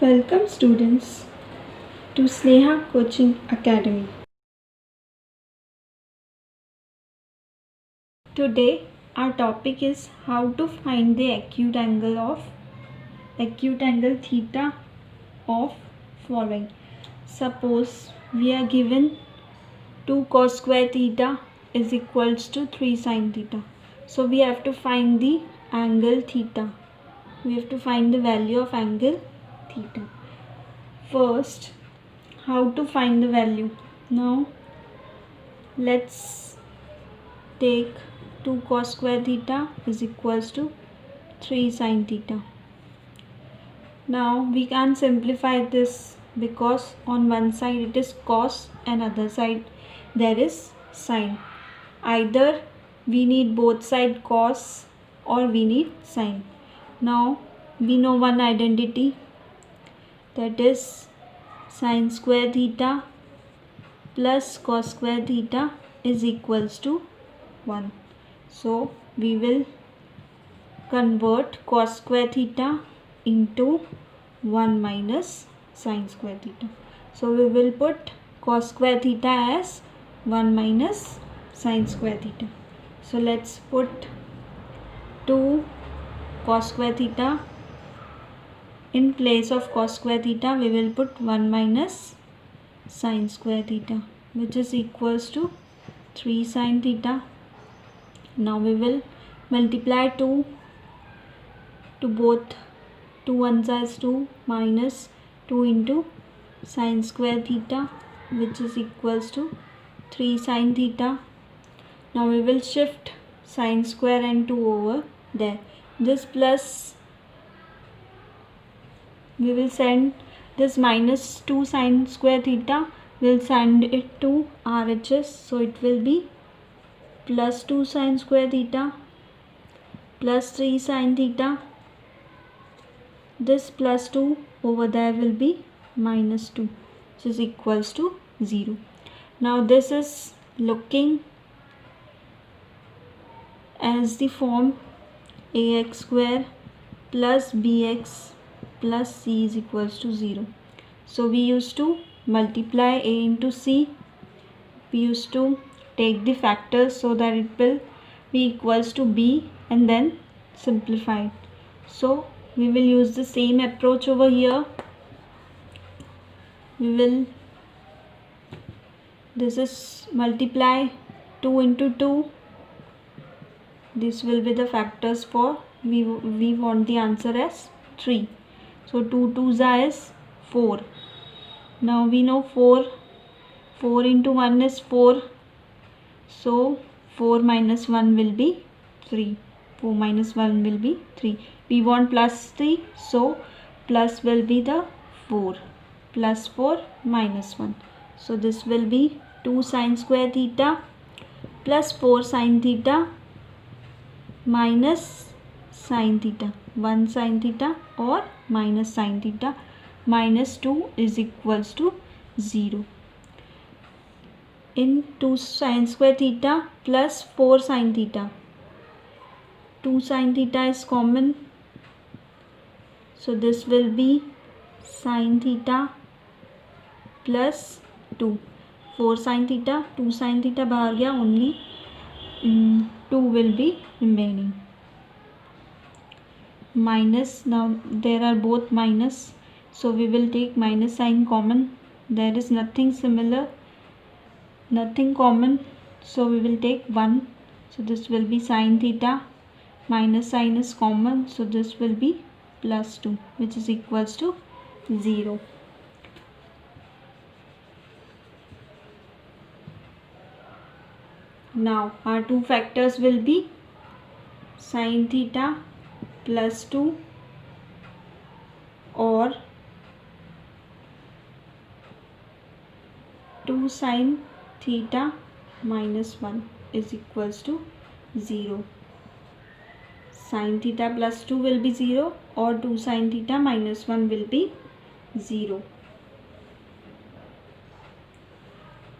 Welcome students to Sneha Coaching Academy. Today our topic is how to find the acute angle theta of following. Suppose we are given 2 cos square theta is equals to 3 sin theta. So we have to find the angle theta. We have to find the value of angle theta. First, how to find the value? Now let's take 2 cos square theta is equals to 3 sin theta. Now we can simplify this because on one side it is cos and other side there is sin. Either we need both side cos or we need sin. Now we know one identity, that is sin square theta plus cos square theta is equals to 1. So we will convert cos square theta into 1 minus sin square theta. So we will put cos square theta as 1 minus sin square theta. So let's put 2 cos square theta. In place of cos square theta we will put 1 minus sin square theta, which is equals to 3 sin theta. Now we will multiply 2 to both. 2 ones is 2 minus 2 into sin square theta, which is equals to 3 sin theta. Now we will shift sin square and 2 over there. This plus, we will send this minus 2 sin square theta, we'll send it to RHS, so it will be plus 2 sin square theta plus 3 sin theta. This plus 2 over there will be minus 2, which is equals to 0. Now this is looking as the form ax square plus bx plus c is equals to 0. So we used to multiply a into c. We used to take the factors so that it will be equals to b and then simplify it. So we will use the same approach over here. This is multiply 2 into 2. This will be the factors for, we want the answer as 3. So 2 2s is 4. Now we know 4 into 1 is 4. So 4 minus 1 will be 3. 4 minus 1 will be 3. We want plus 3, so plus will be the 4. Plus 4 minus 1. So this will be 2 sin square theta plus 4 sin theta minus sin theta. 1 sin theta or minus sin theta. Minus 2 is equals to 0. In 2 sin square theta plus 4 sin theta. 2 sin theta is common. So this will be sin theta plus 2. 4 sin theta, 2 sin theta bahar gaya, only 2 will be remaining. Minus, now there are both minus. So we will take minus sign common. There is nothing similar, nothing common. So we will take 1. So this will be sin theta. Minus sign is common. So this will be plus 2, which is equals to 0. Now our two factors will be sin theta plus 2 or 2 sin theta minus 1 is equals to 0. Sin theta plus 2 will be 0 or 2 sin theta minus 1 will be 0.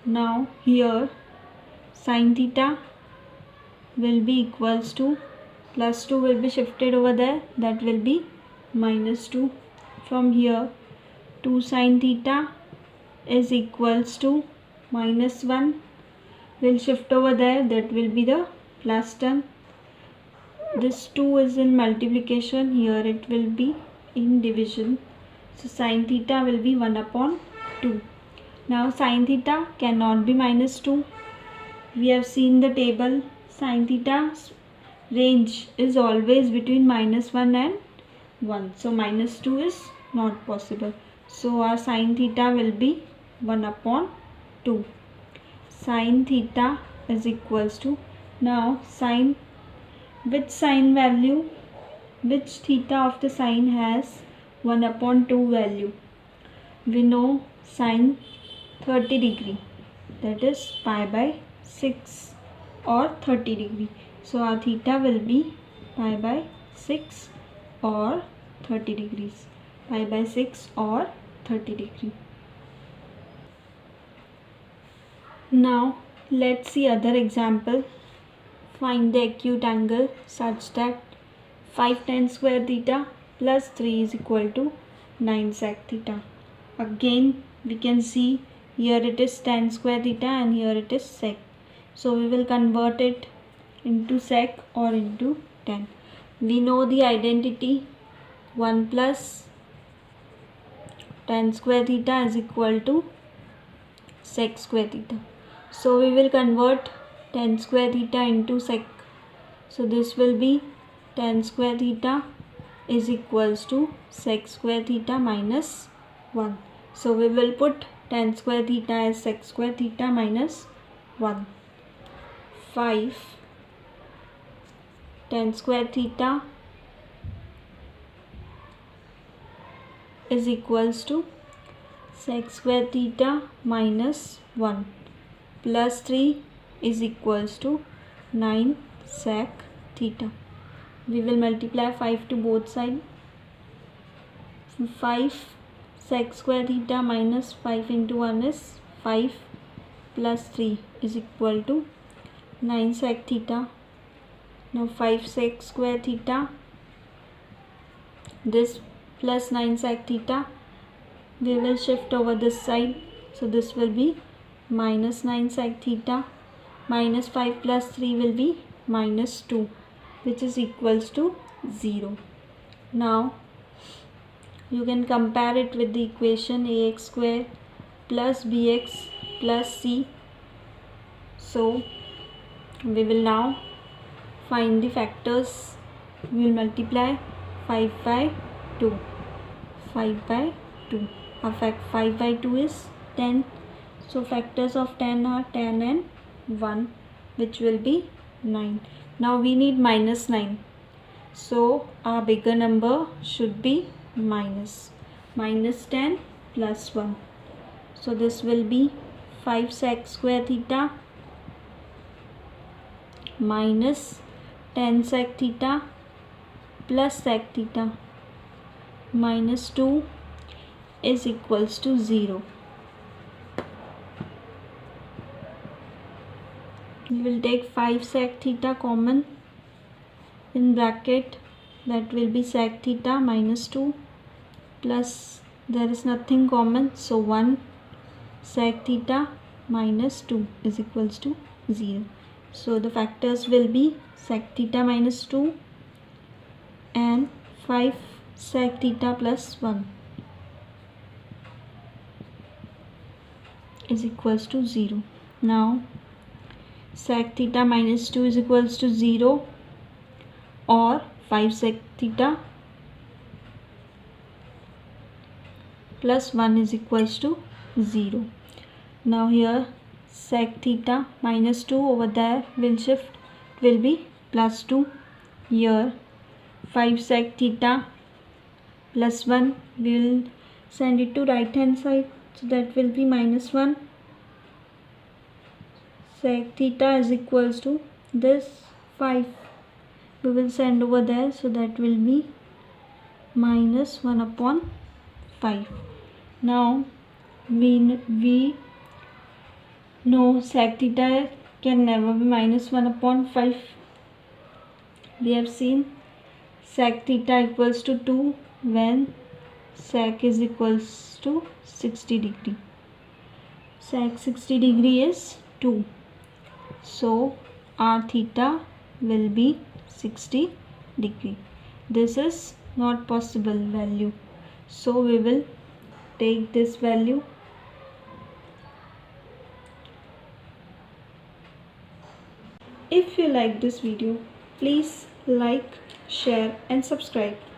Now here sin theta will be equals to plus 2 will be shifted over there, that will be minus 2. From here 2 sin theta is equals to -1. We'll shift over there, that will be the plus term. This 2 is in multiplication, here it will be in division. So sin theta will be 1 upon 2. Now sin theta cannot be -2. We have seen the table, sin theta's range is always between -1 and 1. So -2 is not possible. So our sin theta will be 1 upon 2. Sin theta is equals to, now sin, which sin value, which theta of the sin has 1 upon 2 value? We know sin 30 degree, that is pi by 6 or 30 degree. So our theta will be pi by 6 or 30 degrees. Pi by 6 or 30 degree. Now let's see other example. Find the acute angle such that 5 tan square theta plus 3 is equal to 9 sec theta. Again we can see here it is tan square theta and here it is sec. So we will convert it into sec or into tan. We know the identity, 1 plus tan square theta is equal to sec square theta. So we will convert tan square theta into sec. So this will be tan square theta is equals to sec square theta minus 1. So we will put tan square theta as sec square theta minus 1. 5 tan square theta is equals to sec square theta minus 1 plus 3 is equals to 9 sec theta. We will multiply 5 to both sides. 5 sec square theta minus 5 into 1 is 5 plus 3 is equal to 9 sec theta. Now 5 sec square theta, this plus 9 sec theta, we will shift over this side. So this will be minus 9 sec theta. Minus 5 plus 3 will be minus 2, which is equals to 0. Now you can compare it with the equation ax square plus bx plus c. So we will now find the factors. We will multiply 5 by 2. 5 by 2. Our 5 by 2 is 10. So factors of 10 are 10 and 1, which will be 9. Now we need minus 9. So our bigger number should be minus 10 plus 1. So this will be 5 sec square theta minus 10 sec theta plus sec theta minus 2 is equals to 0. We will take 5 sec theta common in bracket, that will be sec theta minus 2 plus, there is nothing common, so 1 sec theta minus 2 is equals to 0. So the factors will be sec theta minus 2 and 5 sec theta plus 1 is equals to 0. Now sec theta minus 2 is equals to 0 or 5 sec theta plus 1 is equals to 0. Now here sec theta minus 2 over there will shift, it will be plus 2. Here 5 sec theta plus 1 will send it to right hand side, so that will be minus 1. Sec theta is equals to this 5, we will send over there, so that will be minus 1 upon 5. Now we know sec theta can never be minus 1 upon 5. We have seen sec theta equals to 2 when sec is equals to 60 degree. Sec 60 degree is 2. So r theta will be 60 degree. This is not possible value. So we will take this value. If you like this video, please like, share and subscribe.